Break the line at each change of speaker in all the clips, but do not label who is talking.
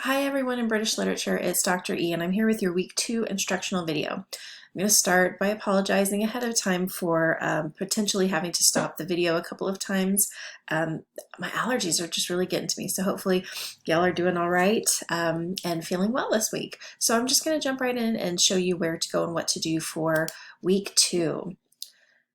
Hi everyone in British Literature, it's Dr. E and I'm here with your week 2 instructional video. I'm going to start by apologizing ahead of time for potentially having to stop the video a couple of times. My allergies are just really getting to me, so hopefully y'all are doing all right and feeling well this week. So I'm just going to jump right in and show you where to go and what to do for week 2.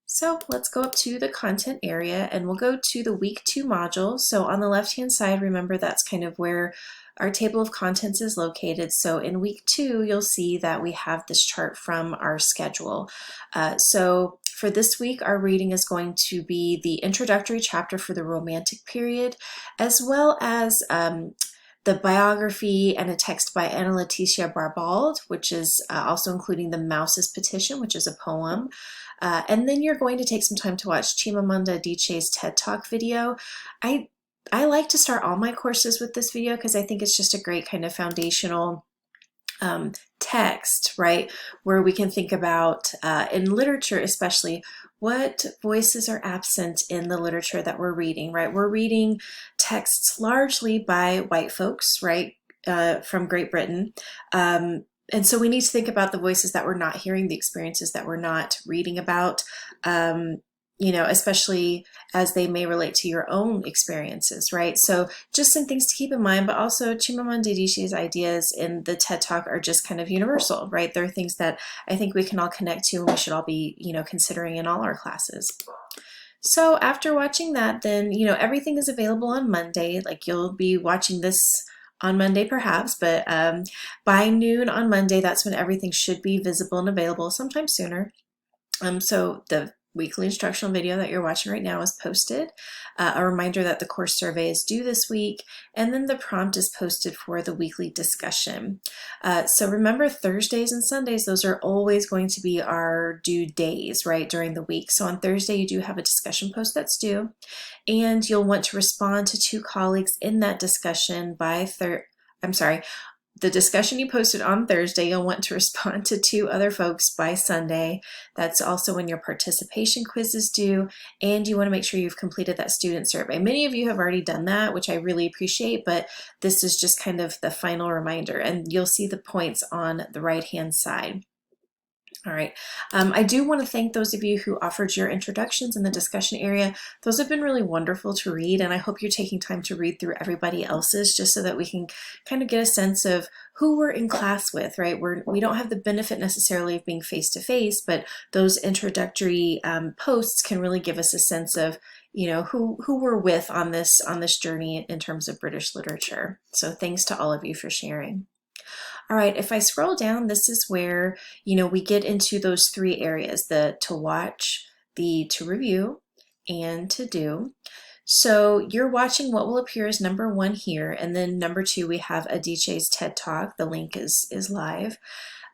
So let's go up to the content area and we'll go to the week 2 module. So on the left hand side, remember that's kind of where our table of contents is located. So in week 2, you'll see that we have this chart from our schedule. So for this week, our reading is going to be the introductory chapter for the Romantic period, as well as the biography and a text by Anna Leticia Barbald, which is also including the Mouse's Petition, which is a poem. And then you're going to take some time to watch Chimamanda Adichie's TED Talk video. I like to start all my courses with this video because I think it's just a great kind of foundational text, right? Where we can think about, in literature especially, what voices are absent in the literature that we're reading, right? We're reading texts largely by white folks, right, from Great Britain. And so we need to think about the voices that we're not hearing, the experiences that we're not reading about, you know, especially as they may relate to your own experiences, right? So just some things to keep in mind, but also Chimamanda Adichie's ideas in the TED Talk are just kind of universal, right? They're things that I think we can all connect to and we should all be, you know, considering in all our classes. So after watching that, then, you know, everything is available on Monday. Like you'll be watching this on Monday perhaps, but by noon on Monday, that's when everything should be visible and available, sometime sooner. So the weekly instructional video that you're watching right now is posted. A reminder that the course survey is due this week, and then the prompt is posted for the weekly discussion. So remember, Thursdays and Sundays, those are always going to be our due days, right, during the week. So on Thursday, you do have a discussion post that's due, and you'll want to respond to 2 colleagues in that discussion by the discussion you posted on Thursday, you'll want to respond to 2 other folks by Sunday. That's also when your participation quiz is due, and you want to make sure you've completed that student survey. Many of you have already done that, which I really appreciate, but this is just kind of the final reminder, and you'll see the points on the right-hand side. All right, I do want to thank those of you who offered your introductions in the discussion area. Those have been really wonderful to read, and I hope you're taking time to read through everybody else's just so that we can kind of get a sense of who we're in class with, right? We don't have the benefit necessarily of being face-to-face, but those introductory posts can really give us a sense of, you know, who we're with on this journey in terms of British literature. So thanks to all of you for sharing. All right, if I scroll down, this is where, you know, we get into those 3 areas, the to watch, the to review, and to do. So you're watching what will appear as number 1 here, and then number 2, we have Adichie's TED Talk. The link is live.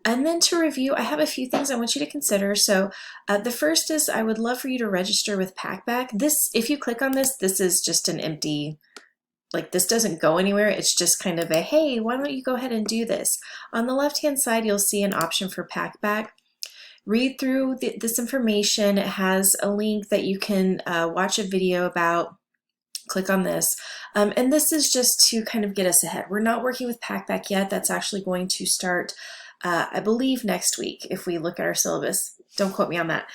And then to review, I have a few things I want you to consider. So the first is I would love for you to register with Packback. This, if you click on this, this is just an empty, like this doesn't go anywhere. It's just kind of a, hey, why don't you go ahead and do this? On the left-hand side, you'll see an option for Packback. Read through this information. It has a link that you can watch a video about. Click on this. And this is just to kind of get us ahead. We're not working with Packback yet. That's actually going to start, I believe, next week if we look at our syllabus. Don't quote me on that.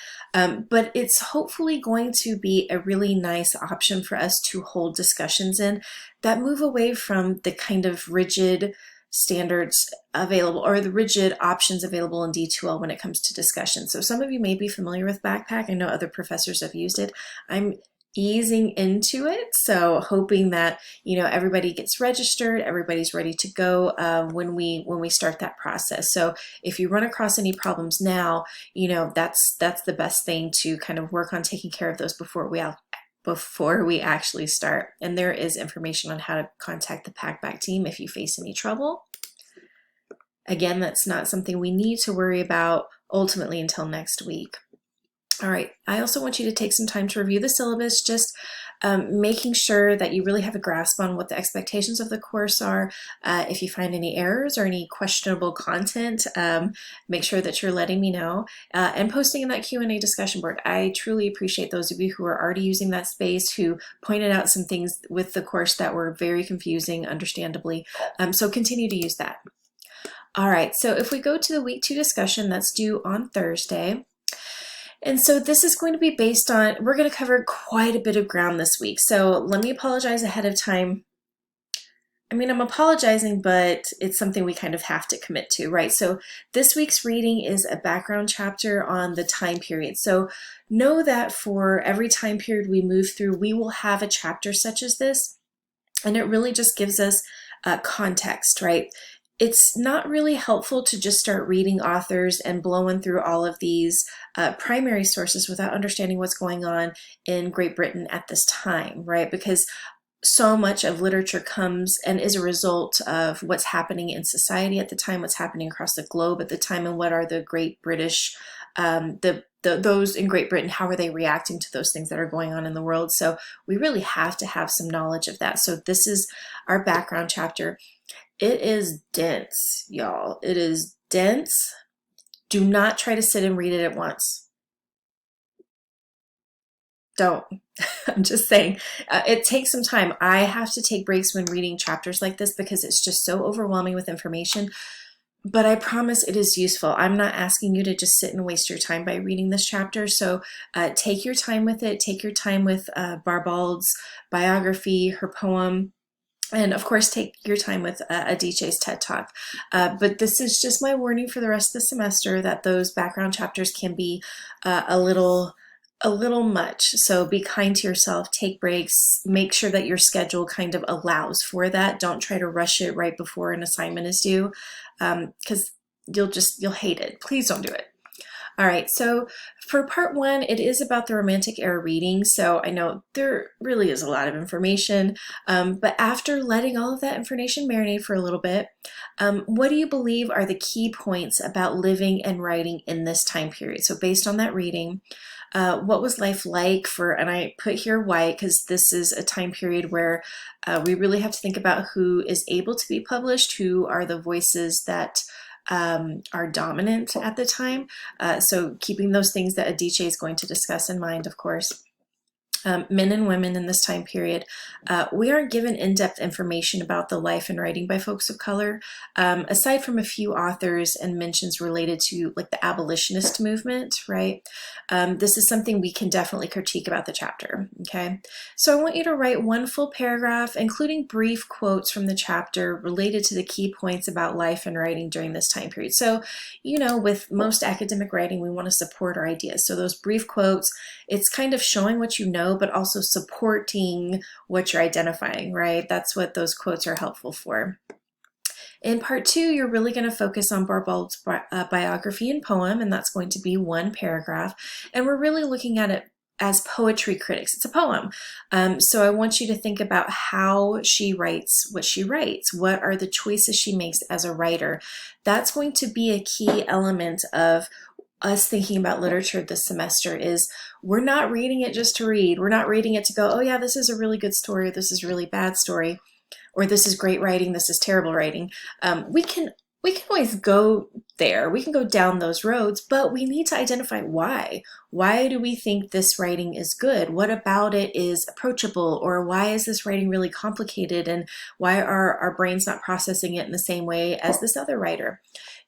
But it's hopefully going to be a really nice option for us to hold discussions in that move away from the kind of rigid standards available or the rigid options available in D2L when it comes to discussion. So some of you may be familiar with Backpack. I know other professors have used it. I'm easing into it, so hoping that, you know, everybody gets registered, everybody's ready to go when we start that process. So if you run across any problems now, you know, that's the best thing to kind of work on taking care of those before we actually start. And there is information on how to contact the Packback team if you face any trouble. Again, that's not something we need to worry about ultimately until next week. All right, I also want you to take some time to review the syllabus. Just making sure that you really have a grasp on what the expectations of the course are. If you find any errors or any questionable content, make sure that you're letting me know, and posting in that Q&A discussion board. I truly appreciate those of you who are already using that space, who pointed out some things with the course that were very confusing, understandably. So continue to use that. All right, so if we go to the week 2 discussion, that's due on Thursday. And so this is going to be based on, we're going to cover quite a bit of ground this week. So let me apologize ahead of time. I mean, I'm apologizing, but it's something we kind of have to commit to, right? So this week's reading is a background chapter on the time period. So know that for every time period we move through, we will have a chapter such as this, and it really just gives us context, right? It's not really helpful to just start reading authors and blowing through all of these primary sources without understanding what's going on in Great Britain at this time, right? Because so much of literature comes and is a result of what's happening in society at the time, what's happening across the globe at the time, and what are the great British, those in Great Britain, how are they reacting to those things that are going on in the world? So we really have to have some knowledge of that. So this is our background chapter. It is dense, y'all. It is dense. Do not try to sit and read it at once. Don't. I'm just saying, it takes some time. I have to take breaks when reading chapters like this because it's just so overwhelming with information, but I promise it is useful. I'm not asking you to just sit and waste your time by reading this chapter. So take your time with it. Take your time with Barbauld's biography, her poem, and of course, take your time with Adichie's TED Talk. But this is just my warning for the rest of the semester that those background chapters can be a little much. So be kind to yourself, take breaks, make sure that your schedule kind of allows for that. Don't try to rush it right before an assignment is due, because you'll hate it. Please don't do it. All right, so for part 1, it is about the Romantic era reading. So I know there really is a lot of information, but after letting all of that information marinate for a little bit, what do you believe are the key points about living and writing in this time period? So based on that reading, what was life like for, and I put here white because this is a time period where we really have to think about who is able to be published, who are the voices that are dominant at the time. So keeping those things that Adichie is going to discuss in mind, of course. Men and women in this time period. We aren't given in-depth information about the life and writing by folks of color, aside from a few authors and mentions related to like the abolitionist movement, right? This is something we can definitely critique about the chapter, okay? So I want you to write one full paragraph, including brief quotes from the chapter related to the key points about life and writing during this time period. So, you know, with most academic writing, we want to support our ideas. So those brief quotes, it's kind of showing what you know, but also supporting what you're identifying, right? That's what those quotes are helpful for. In part 2, you're really going to focus on Barbauld's biography and poem, and that's going to be one paragraph. And we're really looking at it as poetry critics. It's a poem. So I want you to think about how she writes what she writes. What are the choices she makes as a writer? That's going to be a key element of us thinking about literature this semester. Is we're not reading it just to read. We're not reading it to go, oh yeah, this is a really good story, or this is a really bad story, or this is great writing, this is terrible writing. We can always go there. We can go down those roads, but we need to identify why. Why do we think this writing is good? What about it is approachable? Or why is this writing really complicated? And why are our brains not processing it in the same way as this other writer?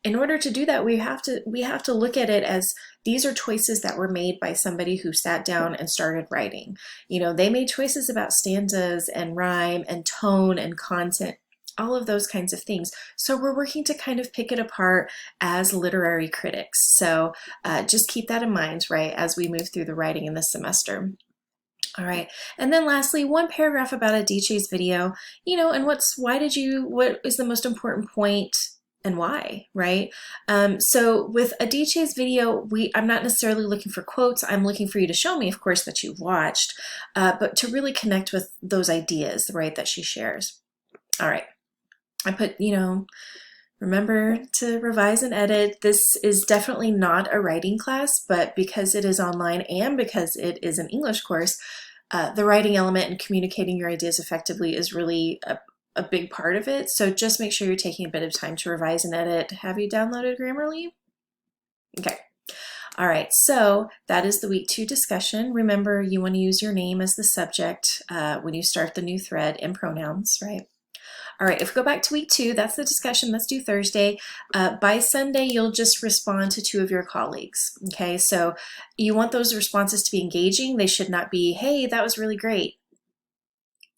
In order to do that, we have to look at it as these are choices that were made by somebody who sat down and started writing. You know, they made choices about stanzas and rhyme and tone and content, all of those kinds of things. So we're working to kind of pick it apart as literary critics. So just keep that in mind, right, as we move through the writing in this semester. All right, and then lastly, one paragraph about Adichie's video, you know, and what is the most important point and why, right? So with Adichie's video, I'm not necessarily looking for quotes. I'm looking for you to show me, of course, that you've watched, but to really connect with those ideas, right, that she shares. All right, I put, you know, remember to revise and edit. This is definitely not a writing class, but because it is online and because it is an English course, the writing element and communicating your ideas effectively is really a big part of it. So just make sure you're taking a bit of time to revise and edit. Have you downloaded Grammarly? Okay. All right, so that is the week 2 discussion. Remember, you want to use your name as the subject when you start the new thread, and pronouns, right? All right, if we go back to week 2, that's the discussion. Let's do Thursday. By Sunday, you'll just respond to 2 of your colleagues, okay? So you want those responses to be engaging. They should not be, hey, that was really great.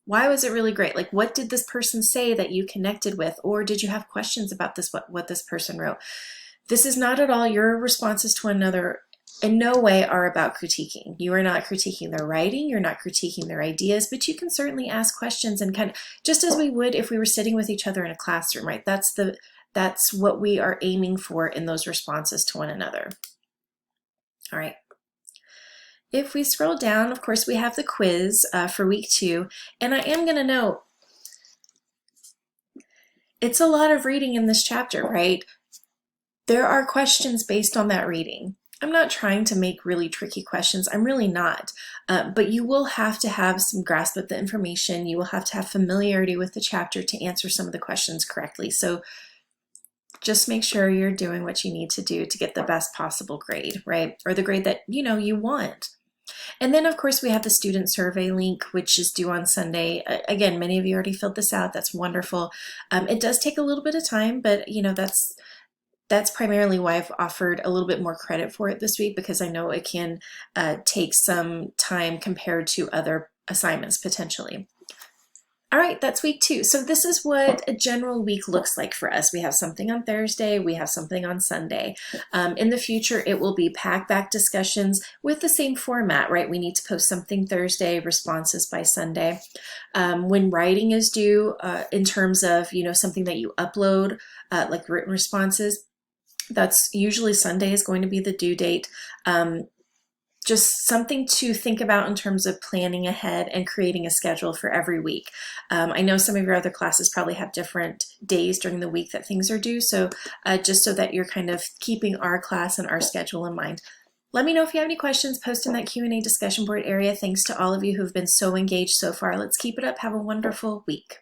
Why was it really great? Like, what did this person say that you connected with? Or did you have questions about this, what this person wrote? This is not at all, your responses to one another in no way are about critiquing. You are not critiquing their writing, you're not critiquing their ideas, but you can certainly ask questions and kind of, just as we would if we were sitting with each other in a classroom, right? That's what we are aiming for in those responses to one another. All right. If we scroll down, of course, we have the quiz for week 2, and I am gonna note, it's a lot of reading in this chapter, right? There are questions based on that reading. I'm not trying to make really tricky questions. I'm really not. But you will have to have some grasp of the information. You will have to have familiarity with the chapter to answer some of the questions correctly. So just make sure you're doing what you need to do to get the best possible grade, right? Or the grade that you want. And then, of course, we have the student survey link, which is due on Sunday. Again, many of you already filled this out. That's wonderful. It does take a little bit of time, but that's primarily why I've offered a little bit more credit for it this week, because I know it can take some time compared to other assignments potentially. All right, that's week 2. So this is what a general week looks like for us. We have something on Thursday, we have something on Sunday. In the future, it will be pack-back discussions with the same format, right? We need to post something Thursday, responses by Sunday. When writing is due, in terms of, something that you upload, like written responses, that's usually Sunday is going to be the due date. Just something to think about in terms of planning ahead and creating a schedule for every week. I know some of your other classes probably have different days during the week that things are due, so just so that you're kind of keeping our class and our schedule in mind. Let me know if you have any questions. Post in that Q&A discussion board area. Thanks to all of you who've been so engaged so far. Let's keep it up. Have a wonderful week.